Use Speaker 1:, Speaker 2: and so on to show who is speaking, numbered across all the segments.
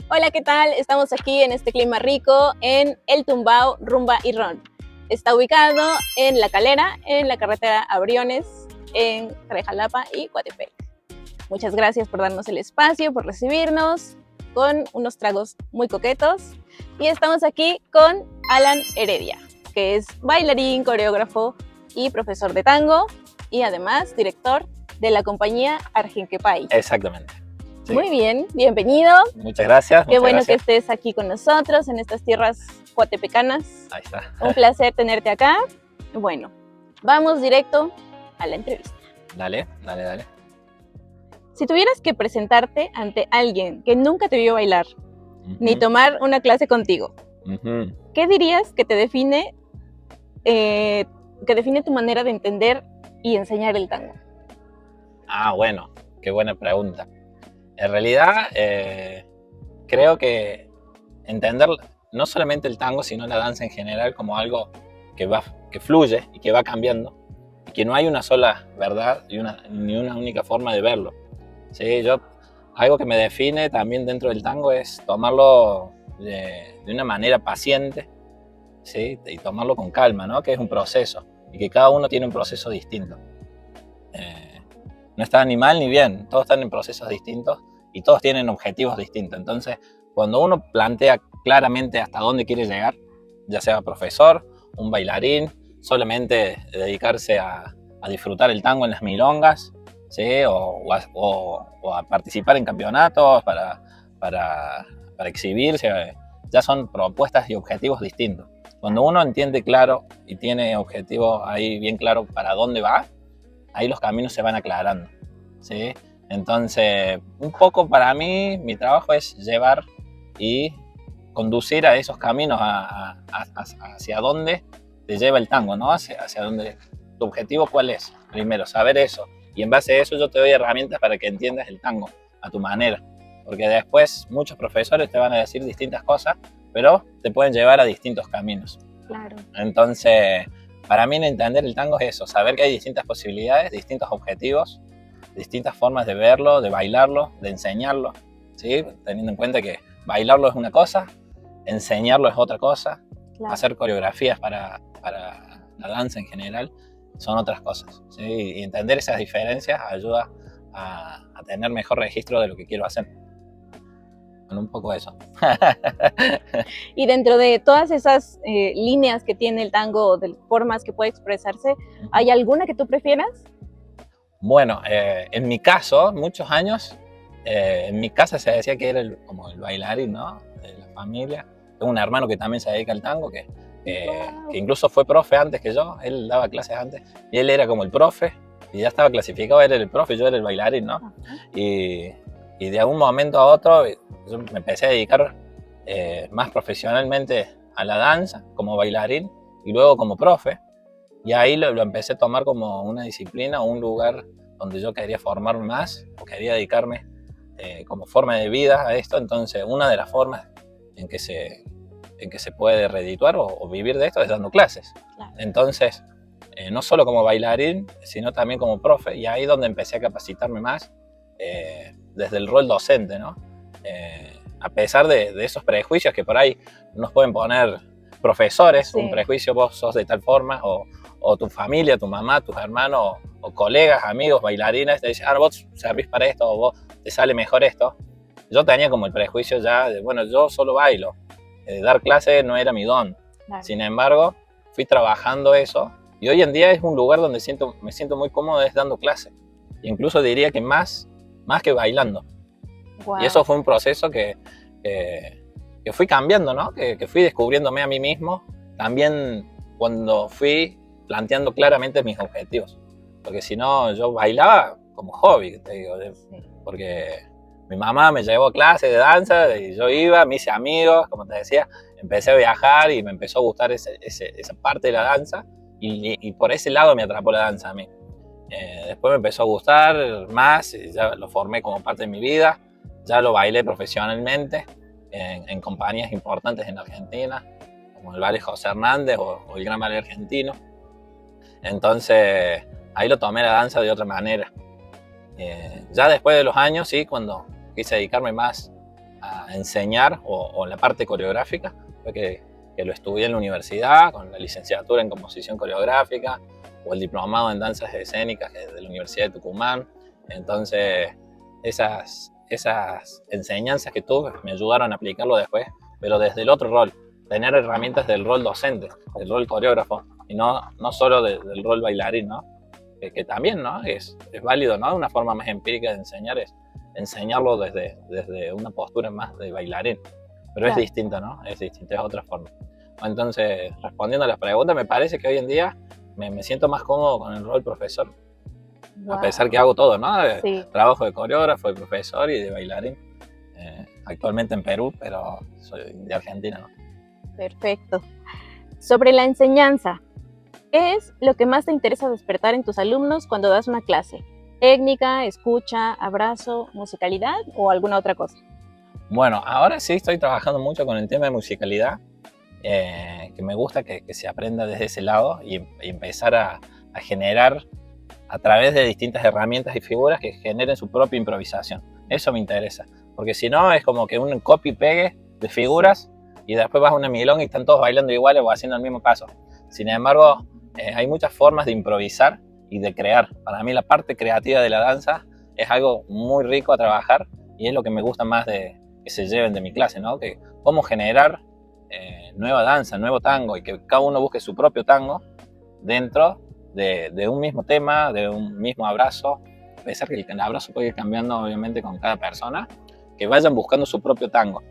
Speaker 1: Hola, ¿qué tal? Estamos aquí en este clima rico en El Tumbao, Rumba y Ron. Está ubicado en La Calera, en la carretera a Briones, en Carejalapa y Coatepec. Muchas gracias por darnos el espacio, por recibirnos con unos tragos muy coquetos. Y estamos aquí con Alan Heredia, que es bailarín, coreógrafo y profesor de tango, y además director de la compañía Argenquepay.
Speaker 2: Exactamente. Sí.
Speaker 1: Muy bien, bienvenido.
Speaker 2: Muchas gracias.
Speaker 1: Qué bueno
Speaker 2: gracias.
Speaker 1: que estés aquí con nosotros en estas tierras coatepecanas.
Speaker 2: Ahí está.
Speaker 1: Un placer tenerte acá. Bueno, vamos directo a la entrevista.
Speaker 2: Dale.
Speaker 1: Si tuvieras que presentarte ante alguien que nunca te vio bailar, ni tomar una clase contigo, ¿qué dirías que te define, tu manera de entender y enseñar el tango?
Speaker 2: Bueno, qué buena pregunta. En realidad, creo que entender no solamente el tango, sino la danza en general como algo que fluye y que va cambiando, y que no hay una sola verdad ni una única forma de verlo. ¿Sí? Algo que me define también dentro del tango es tomarlo de una manera paciente, ¿sí? Y tomarlo con calma, ¿no? Que es un proceso, y que cada uno tiene un proceso distinto. No está ni mal ni bien, todos están en procesos distintos y todos tienen objetivos distintos. Entonces, cuando uno plantea claramente hasta dónde quiere llegar, ya sea profesor, un bailarín, solamente dedicarse a disfrutar el tango en las milongas, ¿sí? o a participar en campeonatos para exhibirse, ya son propuestas y objetivos distintos. Cuando uno entiende claro y tiene objetivos ahí bien claros para dónde va, ahí los caminos se van aclarando, ¿sí? Entonces, un poco para mí, mi trabajo es llevar y conducir a esos caminos hacia dónde te lleva el tango, ¿no? Hacia dónde, tu objetivo cuál es. Primero, saber eso. Y en base a eso yo te doy herramientas para que entiendas el tango a tu manera. Porque después muchos profesores te van a decir distintas cosas, pero te pueden llevar a distintos caminos.
Speaker 1: Claro.
Speaker 2: Entonces, para mí entender el tango es eso, saber que hay distintas posibilidades, distintos objetivos, distintas formas de verlo, de bailarlo, de enseñarlo, ¿sí? Teniendo en cuenta que bailarlo es una cosa, enseñarlo es otra cosa, claro. Hacer coreografías para la danza en general son otras cosas, ¿sí? Y entender esas diferencias ayuda a tener mejor registro de lo que quiero hacer. Bueno, un poco eso.
Speaker 1: Y dentro de todas esas líneas que tiene el tango, de formas que puede expresarse, ¿hay alguna que tú prefieras?
Speaker 2: Bueno, en mi caso, muchos años, en mi casa se decía que era como el bailarín, ¿no? De la familia. Tengo un hermano que también se dedica al tango, que incluso fue profe antes que yo, él daba clases antes, y él era como el profe, y ya estaba clasificado, él era el profe, yo era el bailarín, ¿no? Y de algún momento a otro yo me empecé a dedicar más profesionalmente a la danza como bailarín y luego como profe, y ahí lo empecé a tomar como una disciplina o un lugar donde yo quería formarme más o quería dedicarme como forma de vida a esto. Entonces una de las formas en que se puede redituar o vivir de esto es dando clases. Claro. Entonces no solo como bailarín sino también como profe, y ahí es donde empecé a capacitarme más desde el rol docente, ¿no? A pesar de esos prejuicios que por ahí nos pueden poner profesores, sí. Un prejuicio, vos sos de tal forma, o tu familia, tu mamá, tus hermanos, o colegas, amigos, bailarines, te dicen, vos servís para esto, o vos te sale mejor esto. Yo tenía como el prejuicio ya de, bueno, yo solo bailo, dar clase no era mi don. Claro. Sin embargo, fui trabajando eso, y hoy en día es un lugar donde me siento muy cómodo es dando clase. Incluso diría que más que bailando. Wow. Y eso fue un proceso que fui cambiando, ¿no? Que fui descubriéndome a mí mismo, también cuando fui planteando claramente mis objetivos. Porque si no, yo bailaba como hobby, te digo, sí. Porque mi mamá me llevó a clases de danza y yo iba, me hice amigos, como te decía, empecé a viajar y me empezó a gustar esa parte de la danza, y por ese lado me atrapó la danza a mí. Después me empezó a gustar más, ya lo formé como parte de mi vida, ya lo bailé profesionalmente en compañías importantes en Argentina, como el Ballet José Hernández o el Gran Ballet Argentino. Entonces ahí lo tomé la danza de otra manera. Ya después de los años, sí, cuando quise dedicarme más a enseñar, o la parte coreográfica, fue que lo estudié en la universidad, con la licenciatura en composición coreográfica, o el diplomado en danzas escénicas de la Universidad de Tucumán. Entonces, esas enseñanzas que tuve me ayudaron a aplicarlo después, pero desde el otro rol, tener herramientas del rol docente, del rol coreógrafo, y no solo del rol bailarín, ¿no? Que también, ¿no? Es válido, ¿no? Una forma más empírica de enseñar es enseñarlo desde una postura más de bailarín, pero es distinto, ¿no? Es distinto, es otra forma. Entonces, respondiendo a las preguntas, me parece que hoy en día me siento más cómodo con el rol profesor. A pesar que hago todo, ¿no? Trabajo de coreógrafo, de profesor y de bailarín. Actualmente en Perú, pero soy de Argentina, ¿no?
Speaker 1: Perfecto. Sobre la enseñanza, ¿qué es lo que más te interesa despertar en tus alumnos cuando das una clase? ¿Técnica, escucha, abrazo, musicalidad o alguna otra cosa?
Speaker 2: Bueno, ahora sí estoy trabajando mucho con el tema de musicalidad, que me gusta que se aprenda desde ese lado y empezar a generar a través de distintas herramientas y figuras que generen su propia improvisación. Eso me interesa, porque si no es como que un copy-pegue de figuras y después vas a una milonga y están todos bailando igual o haciendo el mismo paso. Sin embargo, hay muchas formas de improvisar y de crear. Para mí la parte creativa de la danza es algo muy rico a trabajar y es lo que me gusta más de que se lleven de mi clase, ¿no? Que cómo generar nueva danza, nuevo tango, y que cada uno busque su propio tango dentro de un mismo tema, de un mismo abrazo, a pesar que el abrazo puede ir cambiando obviamente con cada persona, que vayan buscando su propio tango.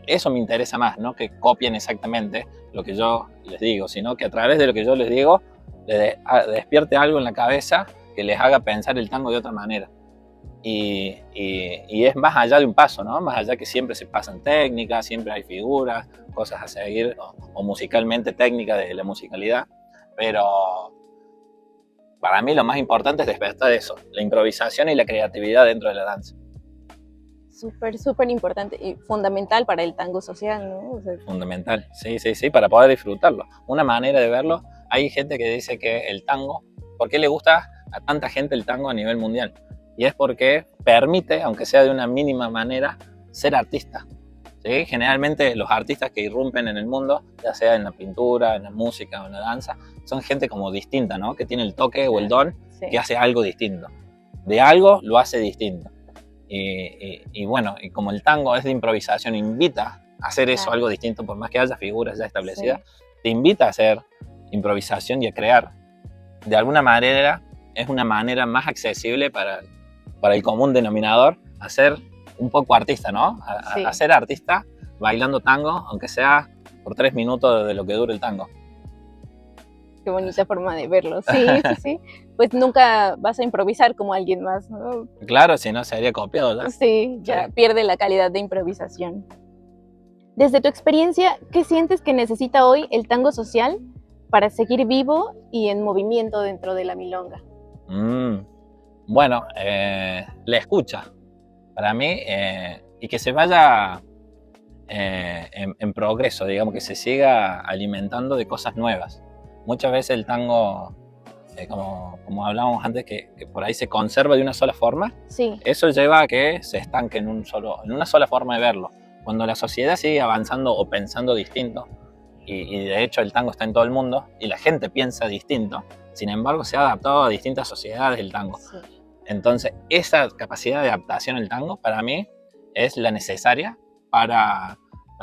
Speaker 2: Eso me interesa más, no que copien exactamente lo que yo les digo, sino que a través de lo que yo les digo, les despierte algo en la cabeza que les haga pensar el tango de otra manera. Y es más allá de un paso, ¿no? Más allá que siempre se pasan técnicas, siempre hay figuras, cosas a seguir, o musicalmente técnica de la musicalidad, pero para mí lo más importante es despertar eso, la improvisación y la creatividad dentro de la danza.
Speaker 1: Súper importante y fundamental para el tango social, ¿no? O sea,
Speaker 2: fundamental, sí, para poder disfrutarlo. Una manera de verlo, hay gente que dice que el tango, ¿por qué le gusta a tanta gente el tango a nivel mundial? Y es porque permite, aunque sea de una mínima manera, ser artista. ¿Sí? Generalmente los artistas que irrumpen en el mundo, ya sea en la pintura, en la música o en la danza, son gente como distinta, ¿no? Que tiene el toque o el don que hace algo distinto. De algo lo hace distinto. Y bueno, y como el tango es de improvisación, invita a hacer eso, algo distinto, por más que haya figuras ya establecidas, te invita a hacer improvisación y a crear. De alguna manera, es una manera más accesible para el común denominador, a ser un poco artista, ¿no? A ser artista bailando tango, aunque sea por 3 minutos de lo que dure el tango.
Speaker 1: Qué bonita forma de verlo. Sí. Pues nunca vas a improvisar como alguien más, ¿no?
Speaker 2: Claro, si no sería copiado ya.
Speaker 1: Sí, ya pierde la calidad de improvisación. Desde tu experiencia, ¿qué sientes que necesita hoy el tango social para seguir vivo y en movimiento dentro de la milonga?
Speaker 2: Bueno, la escucha, para mí, y que se vaya en progreso, digamos, que se siga alimentando de cosas nuevas. Muchas veces el tango, como hablábamos antes, que por ahí se conserva de una sola forma, eso lleva a que se estanque en una sola forma de verlo. Cuando la sociedad sigue avanzando o pensando distinto, y de hecho el tango está en todo el mundo, y la gente piensa distinto, sin embargo se ha adaptado a distintas sociedades el tango. Entonces esa capacidad de adaptación al tango, para mí, es la necesaria para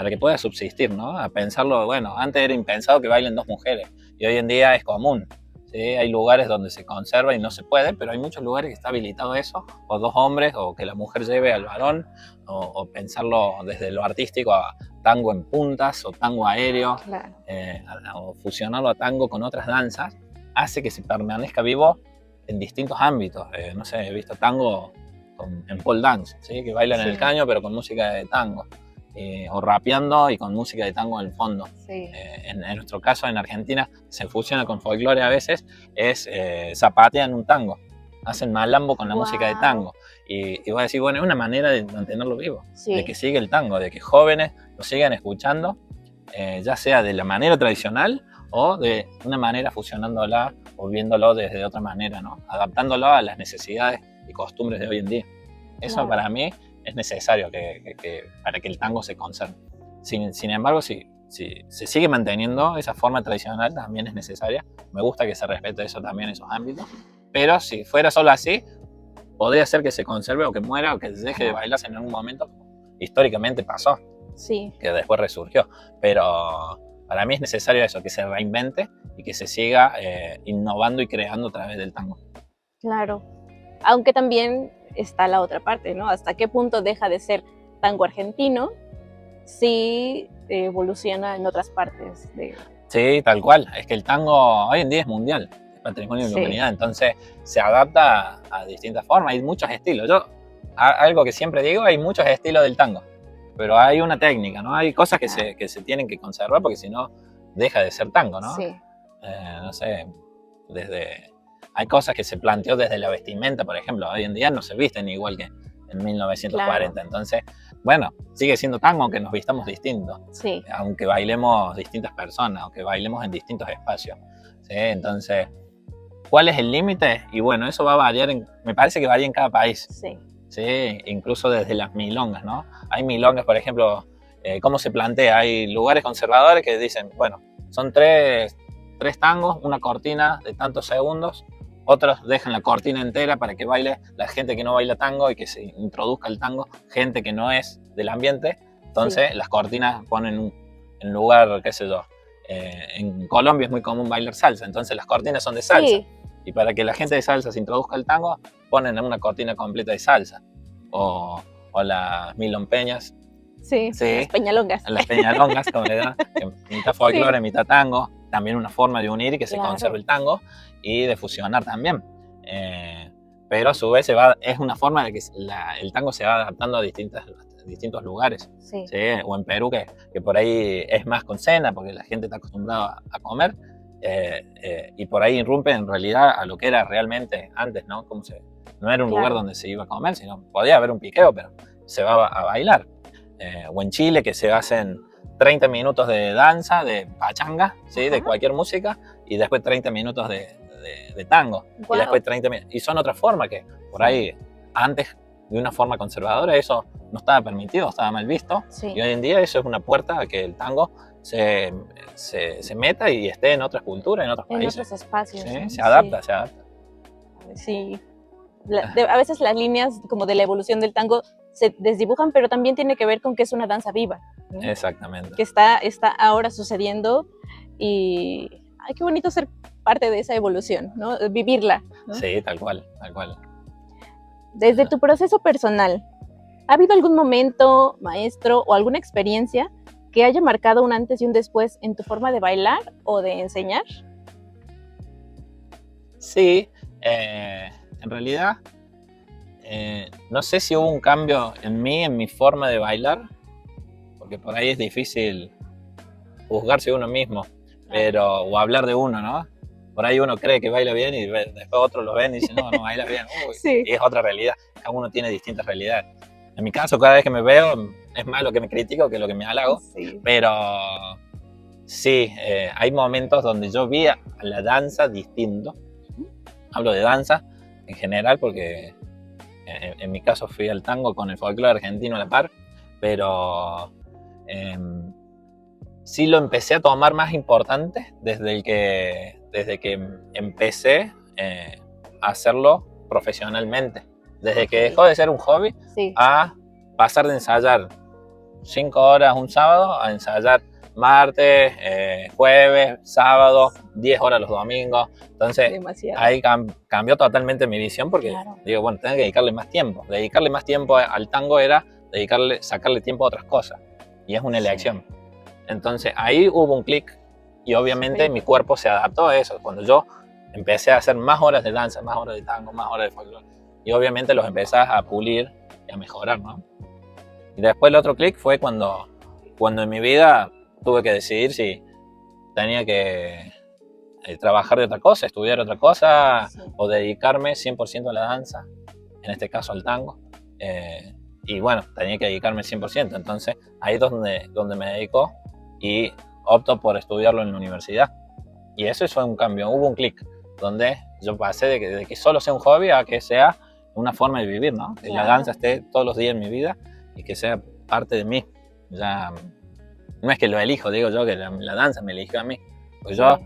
Speaker 2: que pueda subsistir, ¿no? A pensarlo, bueno, antes era impensado que bailen 2 mujeres, y hoy en día es común. ¿Sí? Hay lugares donde se conserva y no se puede, pero hay muchos lugares que está habilitado eso, o 2 hombres, o que la mujer lleve al varón, o pensarlo desde lo artístico a tango en puntas, o tango aéreo, o fusionarlo a tango con otras danzas, hace que se permanezca vivo en distintos ámbitos. No sé, he visto tango en pole dance, ¿sí? Que bailan en el caño pero con música de tango. O rapeando y con música de tango en el fondo. En nuestro caso, en Argentina, se fusiona con folclore a veces, zapatean un tango, hacen malambo con la música de tango. Y voy a decir, bueno, es una manera de mantenerlo vivo, de que siga el tango, de que jóvenes lo sigan escuchando, ya sea de la manera tradicional o de una manera fusionándola o viéndolo desde otra manera, ¿no? Adaptándolo a las necesidades y costumbres de hoy en día. Eso para mí es necesario para que el tango se conserve. Sin embargo, si se sigue manteniendo esa forma tradicional, también es necesaria. Me gusta que se respete eso también en esos ámbitos. Pero si fuera solo así, podría ser que se conserve o que muera o que deje de bailarse en algún momento. Históricamente pasó,
Speaker 1: Sí.
Speaker 2: que después resurgió. Pero para mí es necesario eso, que se reinvente y que se siga innovando y creando a través del tango.
Speaker 1: Claro. Aunque también está la otra parte, ¿no? ¿Hasta qué punto deja de ser tango argentino si evoluciona en otras partes?
Speaker 2: Sí, tal cual. Es que el tango hoy en día es mundial, es patrimonio de la humanidad, entonces se adapta a distintas formas, hay muchos estilos. Algo que siempre digo, hay muchos estilos del tango, pero hay una técnica, ¿no? Hay cosas que se tienen que conservar porque si no deja de ser tango, ¿no?
Speaker 1: Sí.
Speaker 2: No sé, hay cosas que se planteó desde la vestimenta, por ejemplo. Hoy en día no se visten igual que en 1940. Claro. Entonces, bueno, sigue siendo tango aunque nos vistamos distintos.
Speaker 1: Sí.
Speaker 2: Aunque bailemos distintas personas, aunque bailemos en distintos espacios. ¿Sí? Entonces, ¿cuál es el límite? Y bueno, eso va a variar, me parece que varía en cada país.
Speaker 1: Sí.
Speaker 2: ¿Sí? Incluso desde las milongas, ¿no? Hay milongas, por ejemplo, ¿cómo se plantea? Hay lugares conservadores que dicen, bueno, son tres tangos, una cortina de tantos segundos. Otros dejan la cortina entera para que baile la gente que no baila tango y que se introduzca el tango, gente que no es del ambiente. Entonces las cortinas ponen en lugar, qué sé yo, en Colombia es muy común bailar salsa, entonces las cortinas son de salsa. Sí. Y para que la gente de salsa se introduzca el tango, ponen una cortina completa de salsa. O las milonpeñas.
Speaker 1: Sí, las peñalongas.
Speaker 2: Las peñalongas, como le dan, mitad folclore, mitad tango. También una forma de unir y que se conserve el tango y de fusionar también. Pero a su vez es una forma de que el tango se va adaptando a distintos lugares. Sí. ¿Sí? O en Perú, que por ahí es más con cena, porque la gente está acostumbrada a comer. Y por ahí irrumpe en realidad a lo que era realmente antes, ¿no? No era un lugar donde se iba a comer, sino podía haber un piqueo, pero se va a bailar. O en Chile, que se hacen 30 minutos de danza, de pachanga, ¿sí? De cualquier música, y después 30 minutos de tango. Wow. Y después 30 minutos. Y son otra forma que por ahí, antes de una forma conservadora, eso no estaba permitido, estaba mal visto. Sí. Y hoy en día eso es una puerta a que el tango se meta y esté en otras culturas, en otros países.
Speaker 1: En otros espacios.
Speaker 2: ¿Sí? ¿No? Se adapta.
Speaker 1: Sí. A veces las líneas como de la evolución del tango se desdibujan, pero también tiene que ver con que es una danza viva, ¿no?
Speaker 2: Exactamente.
Speaker 1: Que está ahora sucediendo y ay, qué bonito ser parte de esa evolución, ¿no? Vivirla, ¿no?
Speaker 2: Sí, tal cual, tal cual.
Speaker 1: Desde tu proceso personal, ¿ha habido algún momento, maestro, o alguna experiencia que haya marcado un antes y un después en tu forma de bailar o de enseñar?
Speaker 2: Sí, en realidad no sé si hubo un cambio en mí, en mi forma de bailar, porque por ahí es difícil juzgarse uno mismo, o hablar de uno, ¿no? Por ahí uno cree que baila bien y después otros lo ven y dicen, no bailas bien. Uy, sí. Y es otra realidad, cada uno tiene distintas realidades. En mi caso, cada vez que me veo, es más lo que me critico que lo que me halago, sí. Pero sí, hay momentos donde yo vi a la danza distinto. Hablo de danza en general porque en mi caso fui al tango con el folclore argentino a la par, pero sí lo empecé a tomar más importante desde que empecé a hacerlo profesionalmente. Desde que dejó de ser un hobby, sí, a pasar de ensayar 5 horas un sábado a ensayar martes, jueves, sábado, 10 horas los domingos. Entonces demasiado. Ahí cambió totalmente mi visión porque digo, bueno, tengo que dedicarle más tiempo. Dedicarle más tiempo al tango era sacarle tiempo a otras cosas. Y es una elección. Sí. Entonces ahí hubo un clic y obviamente mi cuerpo se adaptó a eso. Cuando yo empecé a hacer más horas de danza, más horas de tango, más horas de folclore. Y obviamente los empezás a pulir y a mejorar, ¿no? Y después el otro clic fue cuando en mi vida tuve que decidir si tenía que trabajar de otra cosa, estudiar otra cosa, sí, o dedicarme 100% a la danza, en este caso al tango. Y bueno, tenía que dedicarme 100%, entonces ahí es donde me dedico y opto por estudiarlo en la universidad. Y eso fue un cambio, hubo un clic, donde yo pasé de que solo sea un hobby a que sea una forma de vivir, ¿no? Que la
Speaker 1: Claro.
Speaker 2: danza esté todos los días en mi vida y que sea parte de mí. Ya, no es que lo elijo, digo yo, que la danza me eligió a mí. Pues yo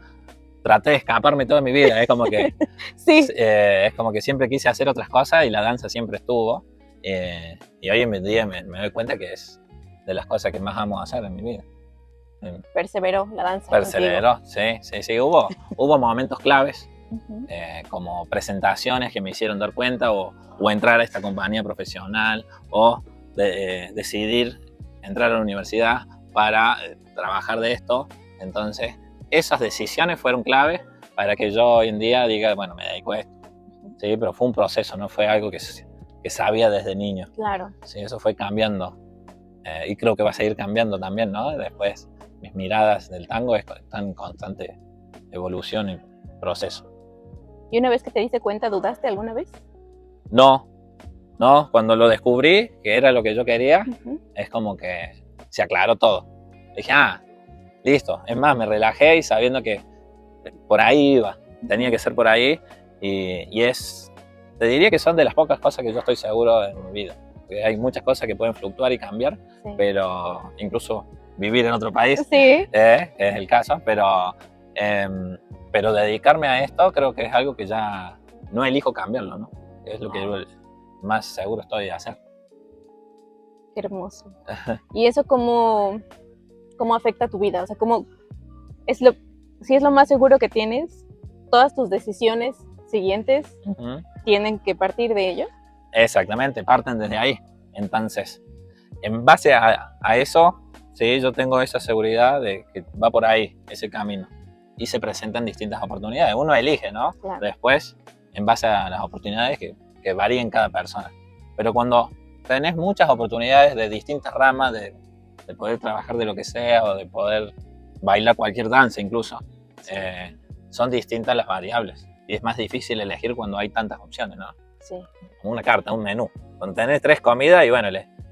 Speaker 2: traté de escaparme toda mi vida, es como que,
Speaker 1: Sí,
Speaker 2: es como que siempre quise hacer otras cosas y la danza siempre estuvo. Y hoy en día me doy cuenta que es de las cosas que más amo hacer en mi vida.
Speaker 1: perseveró la danza.
Speaker 2: Perseveró, sí. Hubo momentos claves,
Speaker 1: Contigo. Ujú.
Speaker 2: como presentaciones que me hicieron dar cuenta o entrar a esta compañía profesional o decidir entrar a la universidad para trabajar de esto. Entonces, esas decisiones fueron claves para que yo hoy en día diga, bueno, me dedico a esto. Sí, pero fue un proceso, no fue algo que sabía desde niño.
Speaker 1: Claro.
Speaker 2: Sí, eso fue cambiando. Y creo que va a seguir cambiando también, ¿no? Después, mis miradas del tango están en constante evolución y proceso.
Speaker 1: ¿Y una vez que te diste cuenta, dudaste alguna vez?
Speaker 2: No, cuando lo descubrí, que era lo que yo quería,
Speaker 1: Ujú.
Speaker 2: es como que se aclaró todo. Dije, listo. Es más, me relajé y sabiendo que por ahí iba, tenía que ser por ahí. Y te diría que son de las pocas cosas que yo estoy seguro en mi vida. Porque hay muchas cosas que pueden fluctuar y cambiar,
Speaker 1: Sí.
Speaker 2: pero incluso vivir en otro país,
Speaker 1: Sí,
Speaker 2: que es el caso, pero dedicarme a esto creo que es algo que ya no elijo cambiarlo, ¿no? Es lo que yo más seguro estoy de hacer.
Speaker 1: qué hermoso. ¿Y eso cómo afecta tu vida? O sea, si es lo más seguro que tienes, todas tus decisiones siguientes
Speaker 2: Ujú.
Speaker 1: tienen que partir de ello.
Speaker 2: Exactamente, parten desde ahí. Entonces, en base a eso, sí, yo tengo esa seguridad de que va por ahí ese camino. Y se presentan distintas oportunidades. Uno elige, ¿no?
Speaker 1: Claro.
Speaker 2: Después, en base a las oportunidades que varíen cada persona. Pero cuando tenés muchas oportunidades de distintas ramas, de poder trabajar de lo que sea o de poder bailar cualquier danza incluso, son distintas las variables. Y es más difícil elegir cuando hay tantas opciones, ¿no?
Speaker 1: Sí.
Speaker 2: Como una carta, un menú. Cuando tenés 3 comidas y bueno,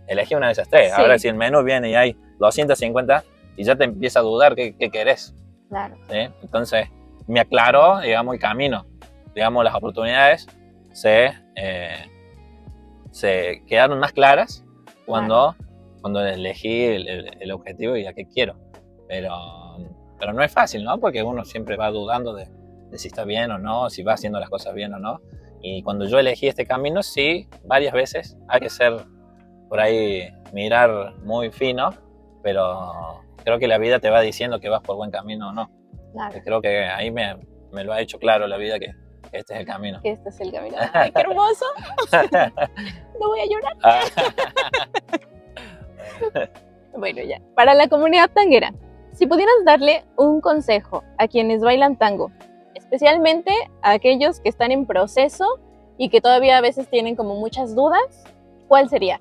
Speaker 2: elegí una de esas 3.
Speaker 1: Sí.
Speaker 2: Ahora si el menú viene y hay 250 y ya te empieza a dudar qué querés.
Speaker 1: Claro.
Speaker 2: ¿Sí? Entonces me aclaró, digamos, el camino. Digamos, las oportunidades se quedaron más claras cuando elegí el objetivo y a qué quiero. Pero no es fácil, ¿no? Porque uno siempre va dudando de si está bien o no, si va haciendo las cosas bien o no. Y cuando yo elegí este camino, sí, varias veces hay que ser por ahí, mirar muy fino, pero creo que la vida te va diciendo que vas por buen camino o no.
Speaker 1: Claro.
Speaker 2: Creo que ahí me lo ha hecho claro la vida que este es el camino.
Speaker 1: Que este es el camino. ¡Ay, qué hermoso! No voy a llorar. Bueno, ya. Para la comunidad tanguera, si pudieras darle un consejo a quienes bailan tango, especialmente a aquellos que están en proceso y que todavía a veces tienen como muchas dudas, ¿cuál sería?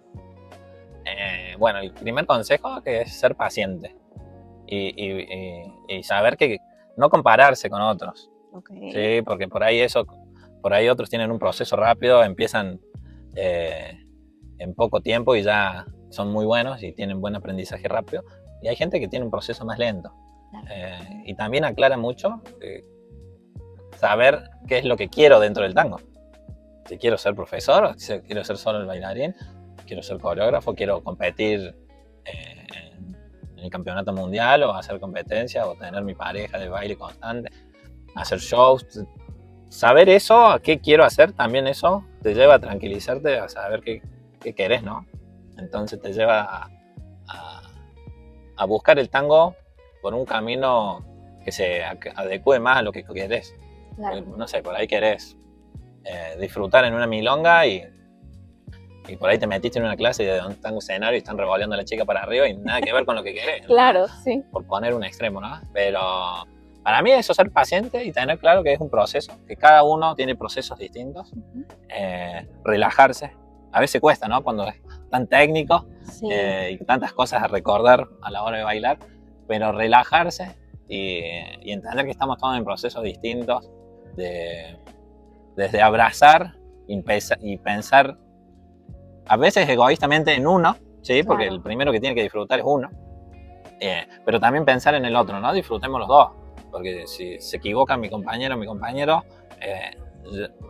Speaker 2: Bueno, el primer consejo que es ser paciente y saber que no compararse con otros.
Speaker 1: Okay.
Speaker 2: Sí, porque por ahí otros tienen un proceso rápido, empiezan en poco tiempo y ya son muy buenos y tienen buen aprendizaje rápido. Y hay gente que tiene un proceso más lento. Y también aclara mucho saber qué es lo que quiero dentro del tango. Si quiero ser profesor, si quiero ser solo el bailarín, quiero ser coreógrafo, quiero competir en el campeonato mundial o hacer competencia o tener mi pareja de baile constante, hacer shows. Saber eso, a qué quiero hacer, también eso te lleva a tranquilizarte, a saber qué querés, ¿no? Entonces te lleva a buscar el tango por un camino que se adecue más a lo que querés.
Speaker 1: Claro.
Speaker 2: No sé, por ahí querés disfrutar en una milonga y por ahí te metiste en una clase de un tango escenario y están revoleando a la chica para arriba y nada que ver con lo que querés.
Speaker 1: Claro, sí.
Speaker 2: Por poner un extremo, ¿no? Pero para mí eso es ser paciente y tener claro que es un proceso, que cada uno tiene procesos distintos. Relajarse. A veces cuesta, ¿no? Cuando es tan técnico y tantas cosas a recordar a la hora de bailar, pero relajarse y entender que estamos todos en procesos distintos, desde abrazar y pensar a veces egoístamente en uno, ¿sí? Porque el primero que tiene que disfrutar es uno, pero también pensar en el otro, ¿no? Disfrutemos los dos, porque si se equivoca mi compañero,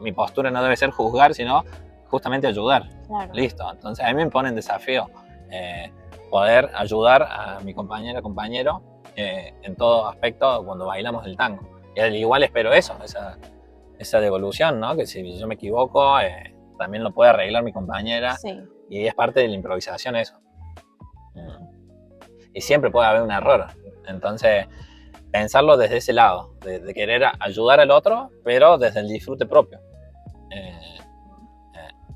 Speaker 2: mi postura no debe ser juzgar, sino justamente ayudar.
Speaker 1: Claro.
Speaker 2: Listo. Entonces a mí me pone en desafío poder ayudar a mi compañera, compañero en todo aspecto cuando bailamos el tango. Y al igual espero eso, esa devolución, ¿no? Que si yo me equivoco, también lo puede arreglar mi compañera.
Speaker 1: Sí.
Speaker 2: Y es parte de la improvisación eso. Y siempre puede haber un error. Entonces, pensarlo desde ese lado, de querer ayudar al otro, pero desde el disfrute propio.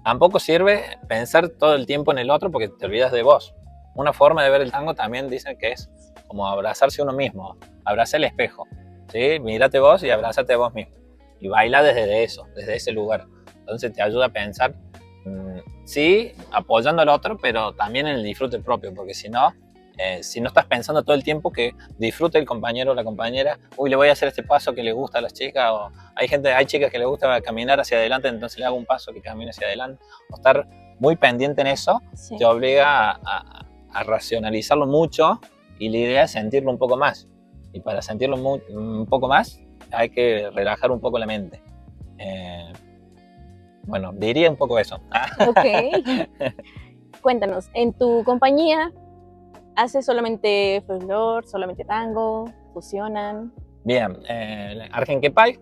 Speaker 2: Tampoco sirve pensar todo el tiempo en el otro porque te olvidas de vos. Una forma de ver el tango también dicen que es como abrazarse a uno mismo, abrazar el espejo, ¿sí? Mírate vos y abrázate a vos mismo. Y baila desde eso, desde ese lugar. Entonces te ayuda a pensar, sí, apoyando al otro, pero también en el disfrute propio, porque si no estás pensando todo el tiempo que disfrute el compañero o la compañera, uy, le voy a hacer este paso que le gusta a las chicas, o hay chicas que le gusta caminar hacia adelante, entonces le hago un paso que camine hacia adelante, o estar muy pendiente en eso,
Speaker 1: Sí.
Speaker 2: te obliga a racionalizarlo mucho, y la idea es sentirlo un poco más, y para sentirlo un poco más hay que relajar un poco la mente. Bueno, diría un poco eso.
Speaker 1: Ok. Cuéntanos, ¿en tu compañía haces solamente folclore, solamente tango, fusionan?
Speaker 2: Bien, Argenquepay,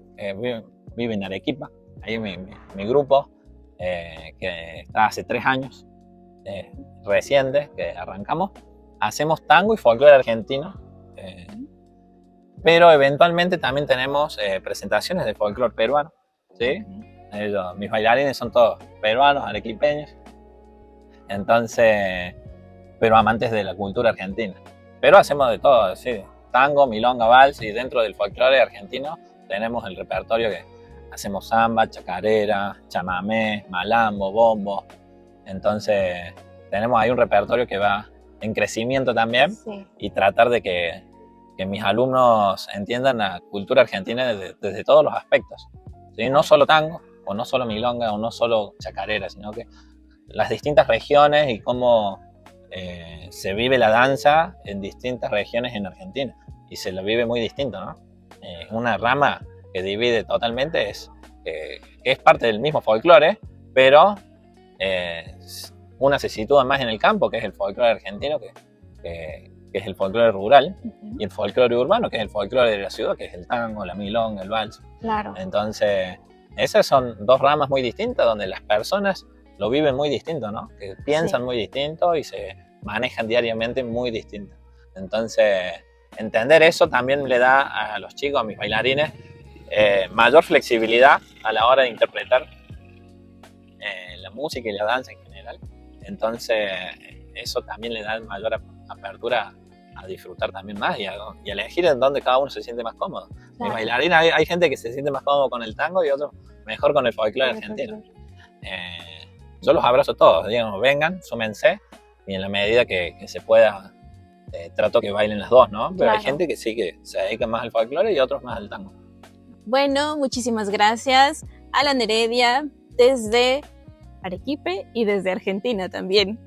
Speaker 2: vive en Arequipa, ahí mi grupo, que está hace 3 años, reciente, que arrancamos, hacemos tango y folclore argentino, pero eventualmente también tenemos presentaciones de folclore peruano, ¿sí? Mis bailarines son todos peruanos, arequipeños, entonces, pero amantes de la cultura argentina. Pero hacemos de todo, ¿sí? Tango, milonga, vals, y dentro del folclore argentino tenemos el repertorio que hacemos samba, chacarera, chamamé, malambo, bombo. Entonces tenemos ahí un repertorio que va en crecimiento también,
Speaker 1: Sí.
Speaker 2: y tratar de que mis alumnos entiendan la cultura argentina desde todos los aspectos, ¿sí? No solo tango, o no solo milonga, o no solo chacarera, sino que las distintas regiones y cómo se vive la danza en distintas regiones en Argentina, y se lo vive muy distinto, ¿no? Una rama que divide totalmente que es parte del mismo folclore, pero una se sitúa más en el campo, que es el folclore argentino, que es el folclore rural, y el folclore urbano, que es el folclore de la ciudad, que es el tango, la milonga, el vals.
Speaker 1: Claro.
Speaker 2: Entonces, esas son dos ramas muy distintas donde las personas lo viven muy distinto, ¿no? Que piensan muy distinto y se manejan diariamente muy distinto. Entonces, entender eso también le da a los chicos, a mis bailarines, mayor flexibilidad a la hora de interpretar la música y la danza en general. Entonces, eso también le da mayor apertura a disfrutar también más y a elegir en dónde cada uno se siente más cómodo. Claro. Mis bailarines, hay gente que se siente más cómodo con el tango y otros mejor con el folclore argentino. Yo los abrazo a todos, digamos, vengan, súmense, y en la medida que se pueda, trato que bailen las dos, ¿no? Pero claro, hay gente que sí que se dedica más al folclore y otros más al tango.
Speaker 1: Bueno, muchísimas gracias, Alan Heredia, desde Arequipe y desde Argentina también.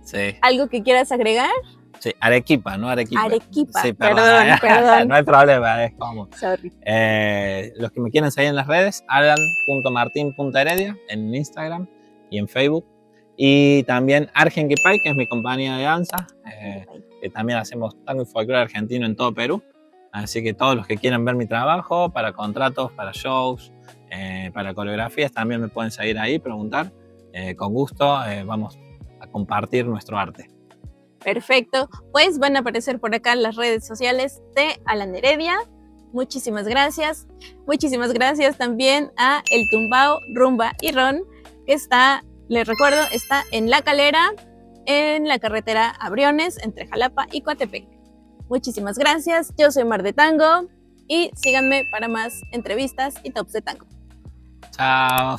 Speaker 2: Sí.
Speaker 1: ¿Algo que quieras agregar?
Speaker 2: Sí, Arequipa, no Arequipa.
Speaker 1: Arequipa,
Speaker 2: sí,
Speaker 1: perdón.
Speaker 2: No hay problema, es como.
Speaker 1: Sorry.
Speaker 2: Los que me quieren seguir en las redes, alan.martin.heredia en Instagram y en Facebook. Y también Argenquepay, que es mi compañía de danza, que también hacemos tango y folclore argentino en todo Perú. Así que todos los que quieran ver mi trabajo, para contratos, para shows, para coreografías, también me pueden seguir ahí, preguntar. Con gusto vamos a compartir nuestro arte.
Speaker 1: Perfecto, pues van a aparecer por acá las redes sociales de Alan Heredia. Muchísimas gracias. Muchísimas gracias también a El Tumbao, Rumba y Ron, que está, les recuerdo, está en La Calera, en la carretera a Briones, entre Jalapa y Coatepec. Muchísimas gracias, yo soy Mar de Tango y síganme para más entrevistas y tops de tango.
Speaker 2: Chao.